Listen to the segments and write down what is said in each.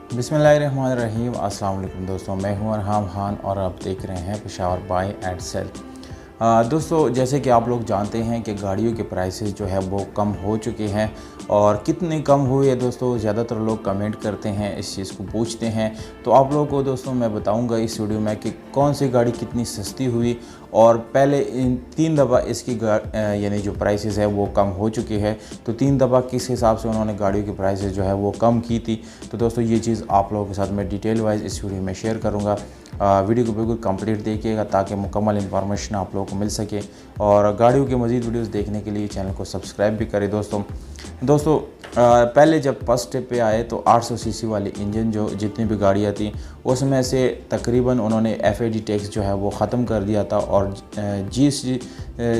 बिस्मिल्लाहिर्रहमानिर्रहीम। अस्सलाम वालेकुम दोस्तों, मैं हूं अरहाम खान और आप देख रहे हैं पेशावर बाय एंड सेल। दोस्तों, जैसे कि आप लोग जानते हैं कि गाड़ियों के प्राइसेस जो है वो कम हो चुके हैं और कितने कम हुए दोस्तों, ज़्यादातर लोग कमेंट करते हैं, इस चीज़ को पूछते हैं। तो आप लोगों को दोस्तों मैं बताऊंगा इस वीडियो में कि कौन सी गाड़ी कितनी सस्ती हुई और पहले इन 3 दफ़ा इसकी यानी जो प्राइसेस है वो कम हो चुकी है। तो 3 दफ़ा किस हिसाब से उन्होंने गाड़ियों की प्राइसेस जो है वो कम की थी। तो दोस्तों ये चीज़ आप लोगों के साथ मैं डिटेल वाइज इस वीडियो में शेयर करूँगा। वीडियो को बिल्कुल कंप्लीट देखिएगा ताकि मुकम्मल इन्फॉर्मेशन आप लोगों को मिल सके और गाड़ियों के मज़ीद वीडियोस देखने के लिए चैनल को सब्सक्राइब भी करें। दोस्तों पहले जब फर्स्ट स्टेप पे आए तो 800 सीसी वाली इंजन जो जितनी भी गाड़ियाँ थी उसमें से तकरीबन उन्होंने FAD टैक्स जो है वो ख़त्म कर दिया था और GST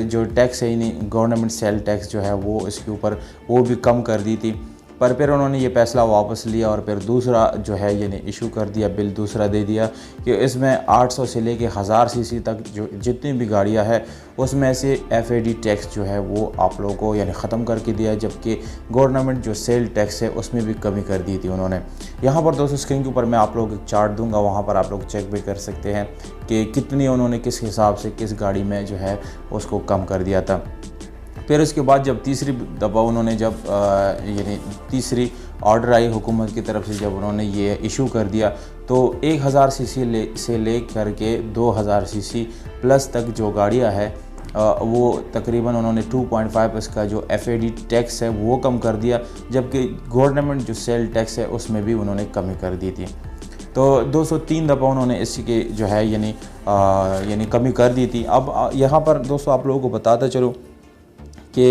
जो टैक्स है यानी गवर्नमेंट सेल टैक्स जो है वो इसके ऊपर वो भी कम कर दी थी। पर फिर उन्होंने ये फैसला वापस लिया और फिर दूसरा जो है यानी इशू कर दिया, बिल दूसरा दे दिया कि इसमें 800 से लेके 1000 सीसी तक जो जितनी भी गाड़ियां है उसमें से FAD टैक्स जो है वो आप लोगों को यानी ख़त्म करके दिया, जबकि गवर्नमेंट जो सेल टैक्स है उसमें भी कमी कर दी थी उन्होंने। यहाँ पर दोस्तों स्क्रीन के ऊपर मैं आप लोगों को चार्ट दूंगा, वहाँ पर आप लोग चेक भी कर सकते हैं कि कितनी उन्होंने किस हिसाब से किस गाड़ी में जो है उसको कम कर दिया था। फिर उसके बाद जब तीसरी दफ़ा उन्होंने जब यानी तीसरी ऑर्डर आई हुकूमत की तरफ से, जब उन्होंने ये इशू कर दिया तो 1000 सीसी से ले करके 2000 सीसी प्लस तक जो गाड़ियां है वो तकरीबन उन्होंने 2.5 इसका जो FAD टैक्स है वो कम कर दिया, जबकि गवर्नमेंट जो सेल टैक्स है उसमें भी उन्होंने कमी कर दी थी। तो 203 दफ़ा उन्होंने इसकी जो है यानी कमी कर दी थी। अब यहाँ पर दोस्तों आप लोगों को बताता चलो कि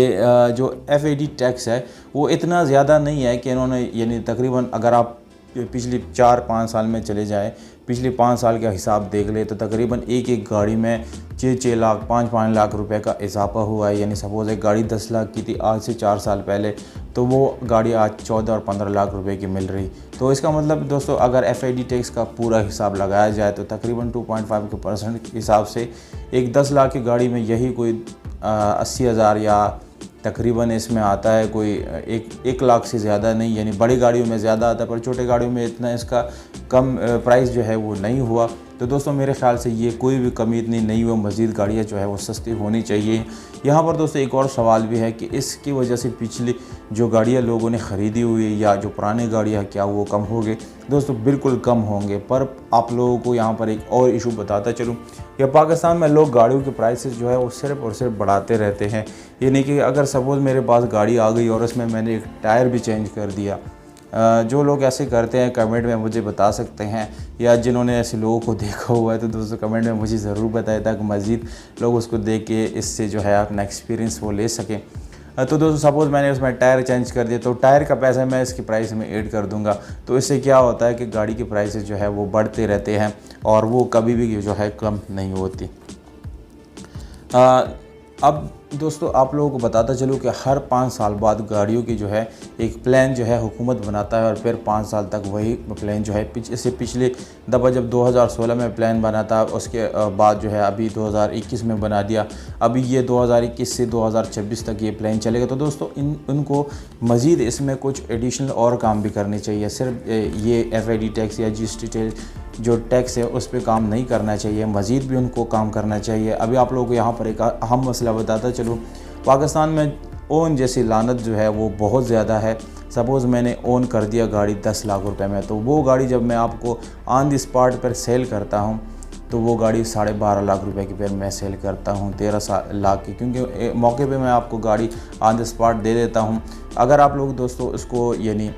जो FAD टैक्स है वो इतना ज़्यादा नहीं है कि इन्होंने यानी तकरीबन अगर आप पिछले 4-5 साल में चले जाएं, पिछले 5 साल का हिसाब देख ले तो तकरीबन एक गाड़ी में 6-6 लाख 5-5 लाख रुपए का इजाफा हुआ है। यानी सपोज़ एक गाड़ी 10 लाख की थी आज से 4 साल पहले, तो वो गाड़ी आज 14 और 15 लाख रुपए की मिल रही। तो इसका मतलब दोस्तों अगर FAD टैक्स का पूरा हिसाब लगाया जाए तो तकरीबन 2.5% के हिसाब से एक 10 लाख की गाड़ी में यही कोई 80,000 या तकरीबन इसमें आता है कोई 1 लाख से ज़्यादा नहीं। यानी बड़ी गाड़ियों में ज़्यादा आता है पर छोटे गाड़ियों में इतना इसका कम प्राइस जो है वो नहीं हुआ। तो दोस्तों मेरे ख्याल से ये कोई भी कमी इतनी नहीं हुई, मज़ीद गाड़ियाँ जो है वो सस्ती होनी चाहिए। यहाँ पर दोस्तों एक और सवाल भी है कि इसकी वजह से पिछली जो गाड़ियाँ लोगों ने ख़रीदी हुई या जो पुरानी गाड़ियाँ क्या वो कम होंगे? दोस्तों बिल्कुल कम होंगे। पर आप लोगों को यहाँ पर एक और इशू बताता चलूँ कि पाकिस्तान में लोग गाड़ियों के प्राइसेस जो है वो सिर्फ़ और सिर्फ बढ़ाते रहते हैं। यानी कि अगर सपोज़ मेरे पास गाड़ी आ गई और उसमें मैंने एक टायर भी चेंज कर दिया, जो लोग ऐसे करते हैं कमेंट में मुझे बता सकते हैं, या जिन्होंने ऐसे लोगों को देखा हुआ है तो दोस्तों कमेंट में मुझे ज़रूर बताएं ताकि मज़ीद लोग उसको देख के इससे जो है अपना एक्सपीरियंस वो ले सकें। तो दोस्तों सपोज़ मैंने उसमें टायर चेंज कर दिया तो टायर का पैसा मैं इसकी प्राइस में ऐड कर दूंगा। तो इससे क्या होता है कि गाड़ी की प्राइसेस जो है वो बढ़ते रहते हैं और वो कभी भी जो है कम नहीं होती। अब दोस्तों आप लोगों को बताता चलूँ कि हर 5 साल बाद गाड़ियों की जो है एक प्लान जो है हुकूमत बनाता है और फिर 5 साल तक वही प्लान जो है इससे पिछले दफ़ा जब 2016 में प्लान बना था उसके बाद जो है अभी 2021 में बना दिया। अभी ये 2021 से 2026 तक ये प्लान चलेगा। तो दोस्तों इनको मज़ीद इसमें कुछ एडिशनल और काम भी करने चाहिए। सिर्फ ये FAD टैक्स या GST जो टैक्स है उस पर काम नहीं करना चाहिए, मज़ीद भी उनको काम करना चाहिए। अभी आप लोगों को यहाँ पर एक अहम मसला बताता चलूँ, पाकिस्तान में ओन जैसी लानत जो है वो बहुत ज़्यादा है। सपोज़ मैंने ओन कर दिया गाड़ी 10 लाख रुपए में, तो वो गाड़ी जब मैं आपको ऑन द स्पॉट पर सेल करता हूँ तो वो गाड़ी 12.5 लाख रुपए की फिर मैं सेल करता हूँ 13 लाख की, क्योंकि मौके पे मैं आपको गाड़ी ऑन द स्पॉट दे देता हूँ। अगर आप लोग दोस्तों उसको यानी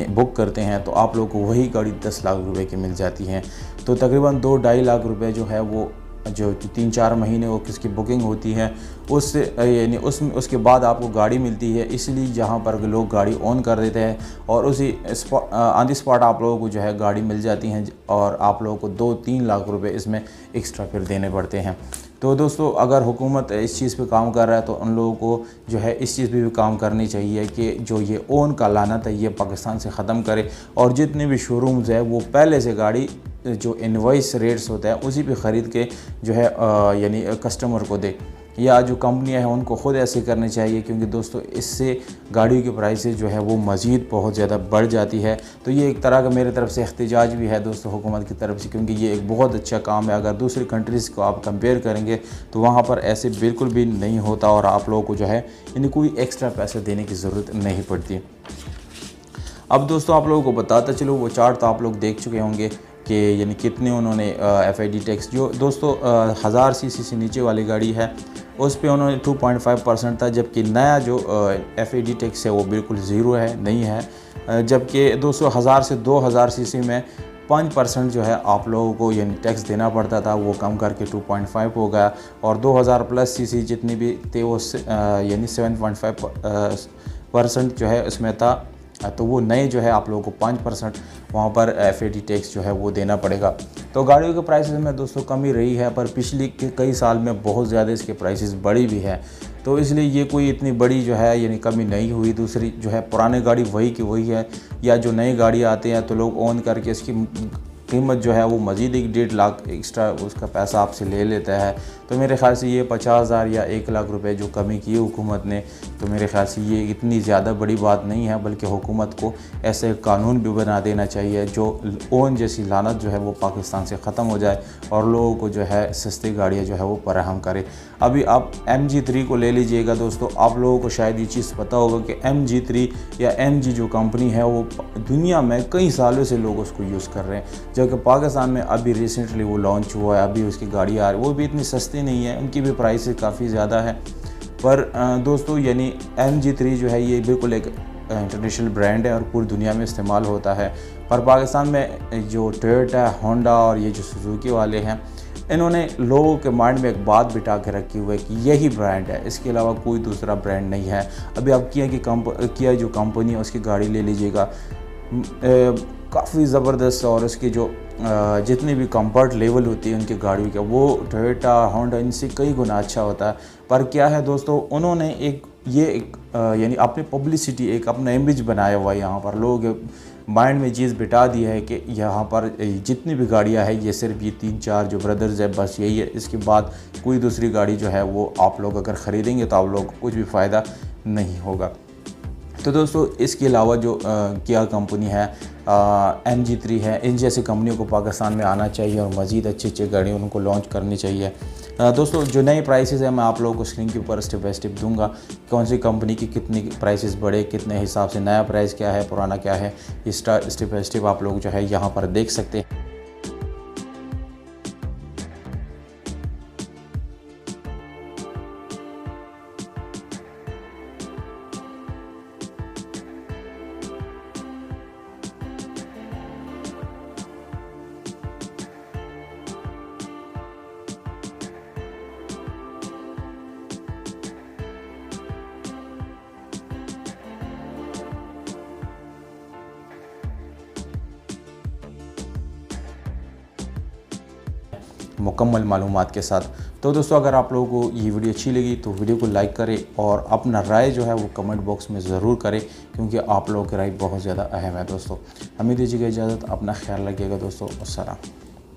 बुक करते हैं तो आप लोग को वही गाड़ी 10 लाख रुपए की मिल जाती है। तो तकरीबन 2-2.5 लाख रुपए जो है वो जो 3-4 महीने वो किसकी बुकिंग होती है उससे यानी उसके बाद आपको गाड़ी मिलती है। इसलिए जहाँ पर लोग गाड़ी ऑन कर देते हैं और उसी ऑन द स्पॉट आप लोगों को जो है गाड़ी मिल जाती हैं और आप लोगों को 2-3 लाख रुपए इसमें एक्स्ट्रा फिर देने पड़ते हैं। तो दोस्तों अगर हुकूमत इस चीज़ पे काम कर रहा है तो उन लोगों को जो है इस चीज़ पे भी काम करनी चाहिए कि जो ये ओन का लानत है ये पाकिस्तान से ख़त्म करे और जितने भी शोरूम्स है वो पहले से गाड़ी जो इनवॉइस रेट्स होता है उसी पे ख़रीद के जो है यानी कस्टमर को दे। या जो कंपनियां हैं उनको ख़ुद ऐसे करने चाहिए, क्योंकि दोस्तों इससे गाड़ियों की प्राइसेस जो है वो मज़ीद बहुत ज़्यादा बढ़ जाती है। तो ये एक तरह का मेरी तरफ से एहतिजाज भी है दोस्तों हुकूमत की तरफ से, क्योंकि ये एक बहुत अच्छा काम है। अगर दूसरी कंट्रीज़ को आप कंपेयर करेंगे तो वहाँ पर ऐसे बिल्कुल भी नहीं होता और आप लोगों को जो है इन्हें कोई एक्स्ट्रा पैसे देने की ज़रूरत नहीं पड़ती। अब दोस्तों आप लोगों को बताता चलो, वो चार्ट तो आप लोग देख चुके होंगे कि यानी कितने उन्होंने FID टैक्स, जो दोस्तों 1000 सीसी से नीचे वाली गाड़ी है उस पे उन्होंने 2.5% था, जबकि नया जो FID टैक्स है वो बिल्कुल ज़ीरो है, नहीं है। जबकि दोस्तों 1000 से 2000 सीसी में 5% जो है आप लोगों को यानी टैक्स देना पड़ता था, वो कम करके 2.5 हो गया। और 2000 प्लस सीसी जितनी भी थे वो यानी 7.5% जो है उसमें था। तो वो नए जो है आप लोगों को 5% वहाँ पर FID टैक्स जो है वो देना पड़ेगा। तो गाड़ियों के प्राइसेस में दोस्तों कमी रही है, पर पिछले कई साल में बहुत ज़्यादा इसके प्राइसेस बढ़ी भी है। तो इसलिए ये कोई इतनी बड़ी जो है यानी कमी नहीं हुई। दूसरी जो है पुरानी गाड़ी वही की वही है, या जो नई गाड़ी आते हैं तो लोग ओन करके इसकी कीमत जो है वो मज़ीद 1-1.5 लाख एक्स्ट्रा उसका पैसा आपसे ले लेता है। तो मेरे ख़्याल से ये 50,000 या 1 लाख रुपए जो कमी की है हुकूमत ने, तो मेरे ख़्याल से ये इतनी ज़्यादा बड़ी बात नहीं है, बल्कि हुकूमत को ऐसे कानून भी बना देना चाहिए जो ओन जैसी लानत जो है वो पाकिस्तान से ख़त्म हो जाए और लोगों को जो है सस्ती गाड़ियाँ जो है वो फराहम करे। अभी आप MG3 को ले लीजिएगा दोस्तों, आप लोगों को शायद ये चीज़ पता होगा कि MG3 या MG जो कंपनी है वो दुनिया में कई सालों से लोग उसको यूज़ कर रहे हैं, जबकि पाकिस्तान में अभी रिसेंटली वो लॉन्च हुआ है। अभी उसकी गाड़ी आ रही है, वो भी इतनी सस्ती नहीं है, उनकी भी प्राइस काफ़ी ज़्यादा है। पर दोस्तों यानी MG3 जो है ये बिल्कुल एक इंटरनेशनल ब्रांड है और पूरी दुनिया में इस्तेमाल होता है। पर पाकिस्तान में जो टोयोटा, होंडा और ये जो सुजुकी वाले हैं, इन्होंने लोगों के माइंड में एक बात बिठा के रखी हुई है कि यही ब्रांड है, इसके अलावा कोई दूसरा ब्रांड नहीं है। अभी आप किया जो कंपनी है उसकी गाड़ी ले लीजिएगा, काफ़ी ज़बरदस्त, और उसकी जो जितनी भी कंफर्ट लेवल होती है उनकी गाड़ियों का, वो टोयोटा, होंडा इनसे कई गुना अच्छा होता है। पर क्या है दोस्तों, उन्होंने एक यानी अपनी पब्लिसिटी, एक अपना इमेज बनाया हुआ है यहाँ पर, लोगों के माइंड में चीज़ बिठा दी है कि यहाँ पर जितनी भी गाड़ियाँ हैं ये सिर्फ ये 3-4 जो ब्रदर्स है बस यही है, इसके बाद कोई दूसरी गाड़ी जो है वो आप लोग अगर ख़रीदेंगे तो आप लोग को कुछ भी फ़ायदा नहीं होगा। तो दोस्तों इसके अलावा जो किया कंपनी है, MG3 है, इन जैसी कंपनियों को पाकिस्तान में आना चाहिए और मज़ीद अच्छी गाड़ियाँ उनको लॉन्च करनी चाहिए। दोस्तों जो नए प्राइसेस हैं मैं आप लोगों को स्क्रीन के ऊपर स्टेप बाय स्टेप दूंगा, कौन सी कंपनी की कितनी प्राइसेस बढ़े, कितने हिसाब से नया प्राइस क्या है, पुराना क्या है, इस स्टेप बाय स्टेप आप लोग जो है यहाँ पर देख सकते हैं। मुकम्मल मालूमात के साथ। तो दोस्तों अगर आप लोगों को ये वीडियो अच्छी लगी तो वीडियो को लाइक करें और अपना राय जो है वो कमेंट बॉक्स में ज़रूर करें, क्योंकि आप लोगों की राय बहुत ज़्यादा अहम है दोस्तों। हमें दीजिएगा इजाज़त, अपना ख्याल रखिएगा दोस्तों। अस्सलाम।